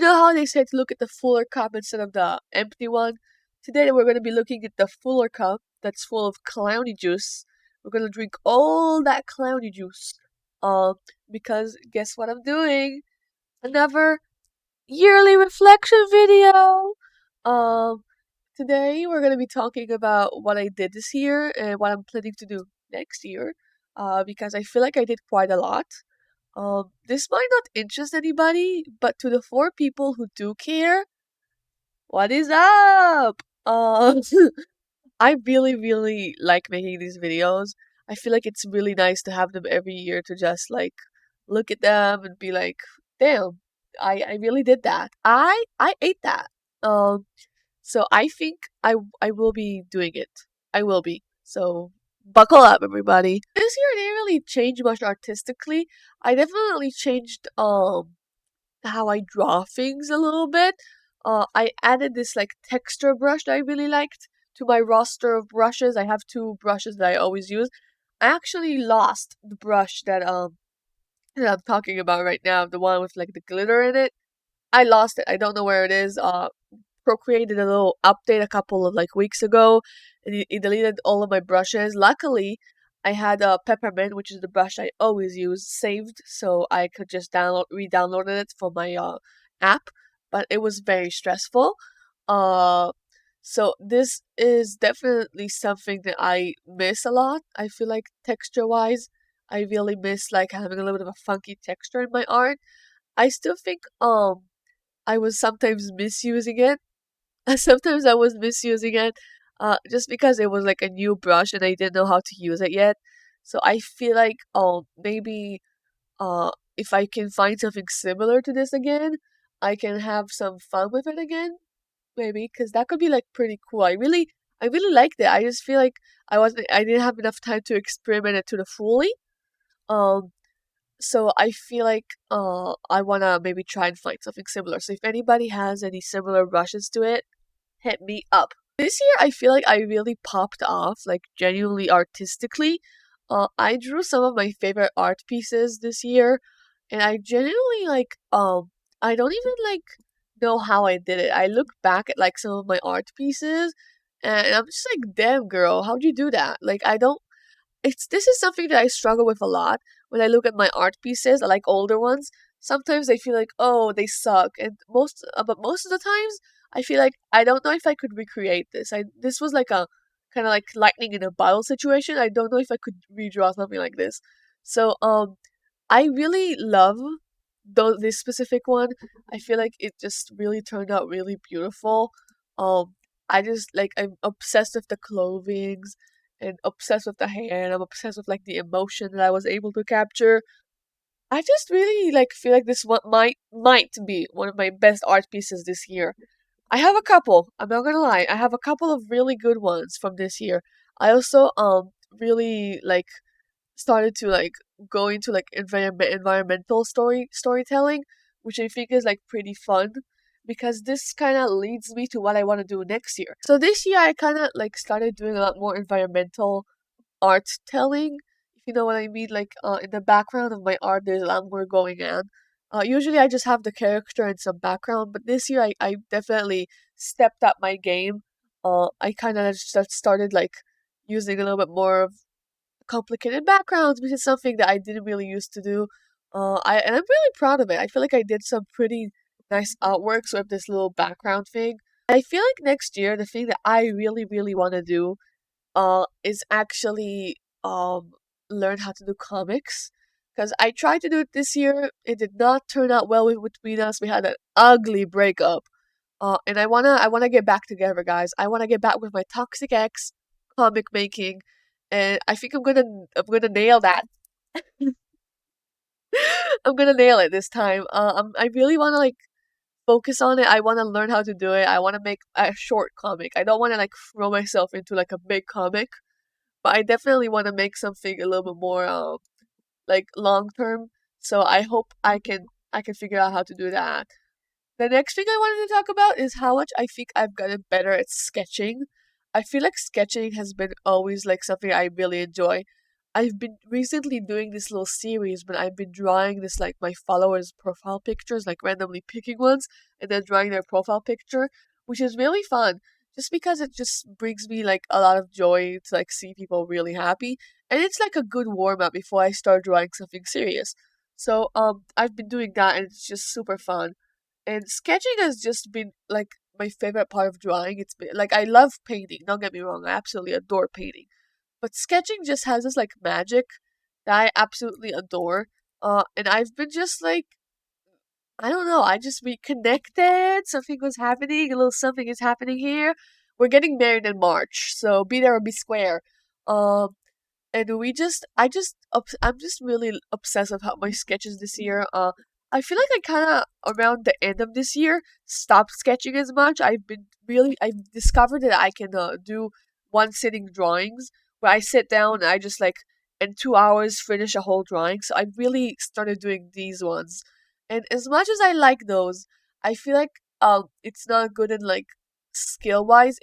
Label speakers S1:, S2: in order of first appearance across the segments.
S1: You know how they say to look at the fuller cup instead of the empty one? Today we're going to be looking at the fuller cup that's full of clowny juice. We're going to drink all that clowny juice. Um, because guess what I'm doing? Another yearly reflection video. Um, Today we're going to be talking about what I did this year and what I'm planning to do next year. Because I feel like I did quite a lot. This might not interest anybody, but to the four people who do care, what is up? I really, really like making these videos. I feel like it's really nice to have them every year to just like look at them and be like, damn, I really did that. I ate that. Um, so I think I will be doing it. I will be. So buckle up, everybody. This year I didn't really change much artistically. I definitely changed how I draw things a little bit. I added this like texture brush that I really liked to my roster of brushes. I have two brushes that I always use. I actually lost the brush that I'm talking about right now, the one with like the glitter in it. I lost it. I don't know where it is. Procreate did a little update a couple of like weeks ago, and it deleted all of my brushes. Luckily, I had a peppermint, which is the brush I always use, saved, so I could just re-download it for my app. But it was very stressful. Uh, so this is definitely something that I miss a lot. I feel like texture-wise, I really miss like having a little bit of a funky texture in my art. I still think I was sometimes misusing it. Sometimes I was misusing it just because it was like a new brush and I didn't know how to use it yet. So I feel like maybe if I can find something similar to this again, I can have some fun with it again, maybe, because that could be like pretty cool. I really liked it. I just feel like I didn't have enough time to experiment it to the fully. Um, so I feel like I wanna maybe try and find something similar. So if anybody has any similar brushes to it, hit me up. This year, I feel like I really popped off, like genuinely artistically. I drew some of my favorite art pieces this year, and I genuinely like. I don't even like know how I did it. I look back at like some of my art pieces, and I'm just like, damn, girl, how'd you do that? Like, I don't it's this is something that I struggle with a lot when I look at my art pieces, I like older ones. Sometimes I feel like, oh, they suck, and but most of the times I feel like I don't know if I could recreate this. This was like a kind of like lightning in a bottle situation. I don't know if I could redraw something like this. So I really love this specific one. I feel like it just really turned out really beautiful. Um, I just like I'm obsessed with the clothings and obsessed with the hair, and I'm obsessed with like the emotion that I was able to capture. I just really like feel like this one might be one of my best art pieces this year. I have a couple. I'm not gonna lie. I have a couple of really good ones from this year. I also really like started to like go into like environmental storytelling, which I think is like pretty fun because this kind of leads me to what I want to do next year. So this year I kind of like started doing a lot more environmental art telling, if you know what I mean. Like in the background of my art, there's a lot more going on. Usually I just have the character and some background, but this year I definitely stepped up my game. I kind of just started like using a little bit more of complicated backgrounds, which is something that I didn't really used to do. And I'm really proud of it. I feel like I did some pretty nice artworks with this little background thing. I feel like next year the thing that I really really want to do is actually learn how to do comics. Because I tried to do it this year, it did not turn out well between us. We had an ugly breakup. And I wanna get back together, guys. I wanna get back with my toxic ex, comic making, and I think I'm gonna nail that. I'm gonna nail it this time. I really wanna like focus on it. I wanna learn how to do it. I wanna make a short comic. I don't wanna like throw myself into like a big comic, but I definitely wanna make something a little bit more like long term. So I hope I can figure out how to do that. The next thing I wanted to talk about is how much I think I've gotten better at sketching. I feel like sketching has been always like something I really enjoy. I've been recently doing this little series, but I've been drawing this like my followers' profile pictures, like randomly picking ones and then drawing their profile picture, which is really fun. Just because it just brings me like a lot of joy to like see people really happy, and it's like a good warm up before I start drawing something serious. So I've been doing that, and it's just super fun. And sketching has just been like my favorite part of drawing. It's been like I love painting. Don't get me wrong, I absolutely adore painting, but sketching just has this like magic that I absolutely adore. And I've been just like, I don't know, I just reconnected. Something was happening, a little something is happening here. We're getting married in March, so be there or be square. Um, and I'm just really obsessed with how my sketches this year. I feel like I kind of around the end of this year stopped sketching as much. I've discovered that I can do one sitting drawings where I sit down and I just like in 2 hours finish a whole drawing. So I really started doing these ones, and as much as I like those, I feel like it's not good in like skill wise.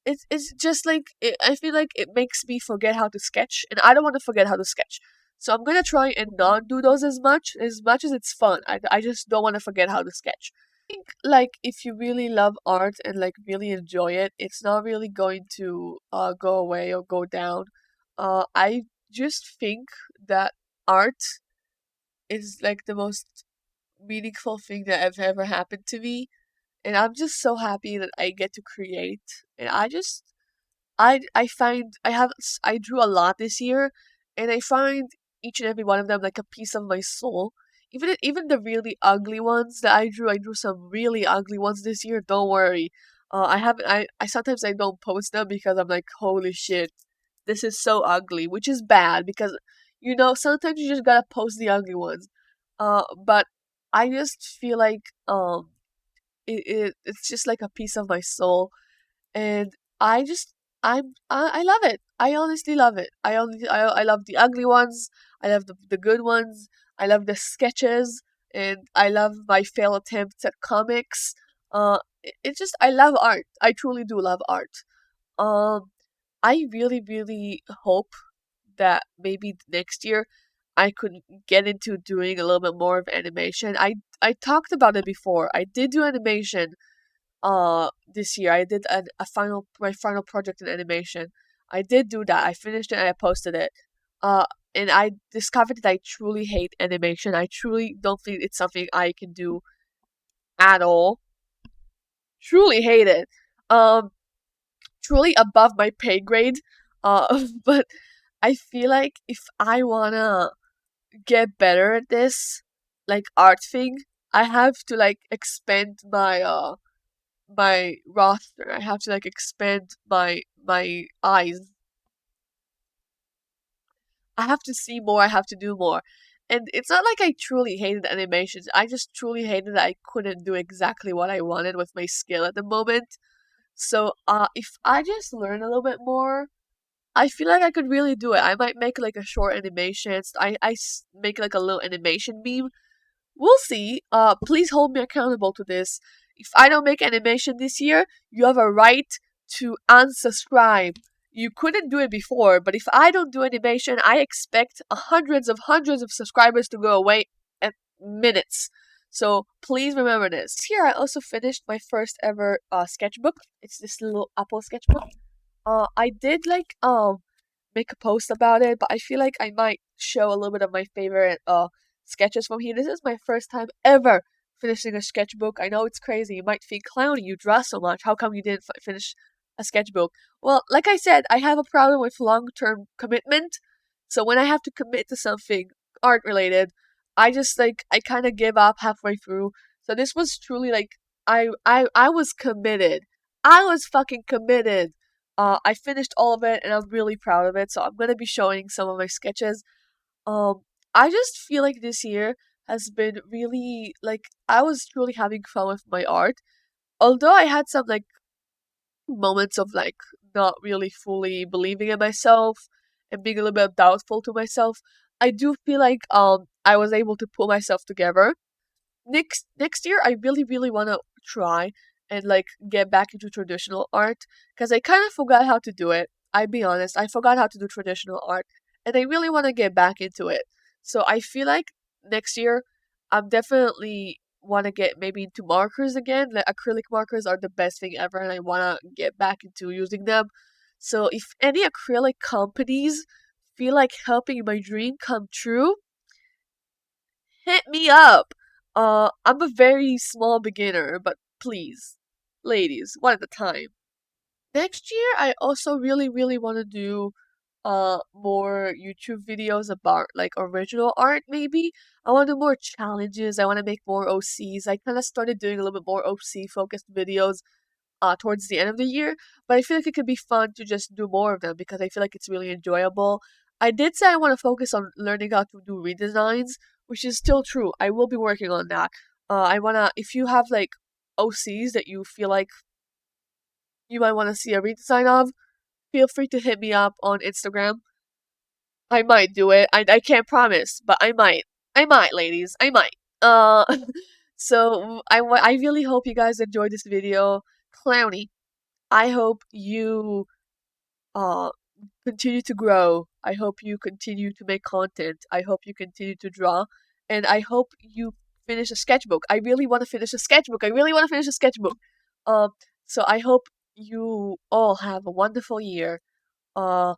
S1: It's just like I feel like it makes me forget how to sketch, and I don't want to forget how to sketch. So I'm gonna try and not do those as much as it's fun. I just don't want to forget how to sketch. I think like if you really love art and like really enjoy it, it's not really going to go away or go down. I just think that art is like the most meaningful thing that have ever happened to me, and I'm just so happy that I get to create. And I find I drew a lot this year, and I find each and every one of them like a piece of my soul. Even the really ugly ones that I drew some really ugly ones this year. Don't worry, I haven't. I sometimes I don't post them because I'm like, holy shit, this is so ugly, which is bad because sometimes you just gotta post the ugly ones. But I just feel like it's just like a piece of my soul, and I just I love it. I honestly love it. I love the ugly ones. I love the good ones. I love the sketches, and I love my failed attempts at comics. It's just I love art. I truly do love art. Um, I really really hope that maybe next year I could get into doing a little bit more of animation. I talked about it before. I did do animation this year. I did a final my final project in animation. I did do that. I finished it and I posted it. Uh and I discovered that I truly hate animation. I truly don't think it's something I can do at all. Truly hate it. Um Truly above my pay grade. But I feel like if I wanna get better at this like art thing, I have to like expand my roster. I have to like expand my eyes. I have to see more. I have to do more. And it's not like I truly hated animations. I just truly hated that I couldn't do exactly what I wanted with my skill at the moment. So, if I just learn a little bit more, I feel like I could really do it. I might make like a short animation. Make like a little animation meme. We'll see. Please hold me accountable to this. If I don't make animation this year, you have a right to unsubscribe. You couldn't do it before, but if I don't do animation, I expect hundreds of subscribers to go away at minutes. So please remember this. Here, I also finished my first ever sketchbook. It's this little Apple sketchbook. I did like make a post about it, but I feel like I might show a little bit of my favorite sketches from here. This is my first time ever finishing a sketchbook. I know it's crazy. You might think, Clowny, you draw so much. How come you didn't finish a sketchbook? Well, like I said, I have a problem with long-term commitment. So when I have to commit to something art related, I just like I kind of give up halfway through. So this was truly like I was committed. I was fucking committed. I finished all of it and I'm really proud of it. So I'm gonna be showing some of my sketches. Um, I just feel like this year has been really like I was truly having fun with my art. Although I had some like moments of like not really fully believing in myself and being a little bit doubtful to myself, I do feel like I was able to pull myself together. Next year I really really want to try and like get back into traditional art because I kind of forgot how to do it. I'll be honest, I forgot how to do traditional art, and I really want to get back into it. So I feel like next year I'm definitely want to get maybe into markers again. Like acrylic markers are the best thing ever, and I want to get back into using them. So if any acrylic companies feel like helping my dream come true, hit me up. I'm a very small beginner, but please, ladies, one at a time. Next year, I also really want to do more YouTube videos about like original art maybe. I want to do more challenges. I want to make more OCs. I kind of started doing a little bit more OC focused videos towards the end of the year, but I feel like it could be fun to just do more of them because I feel like it's really enjoyable. I did say I want to focus on learning how to do redesigns, which is still true. I will be working on that. I wanna if you have like OCs that you feel like you might want to see a redesign of, feel free to hit me up on Instagram. I might do it. I can't promise, but I might. I might, ladies. I might. Uh, I really hope you guys enjoyed this video. Clowny, I hope you uh continue to grow. I hope you continue to make content. I hope you continue to draw, and I hope you finish a sketchbook. I really want to finish a sketchbook. I really want to finish a sketchbook. Um, so I hope you all have a wonderful year. Uh,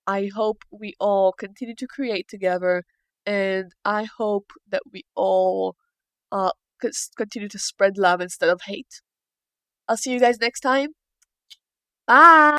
S1: I hope we all continue to create together, and I hope that we all uh continue to spread love instead of hate. I'll see you guys next time. Bye.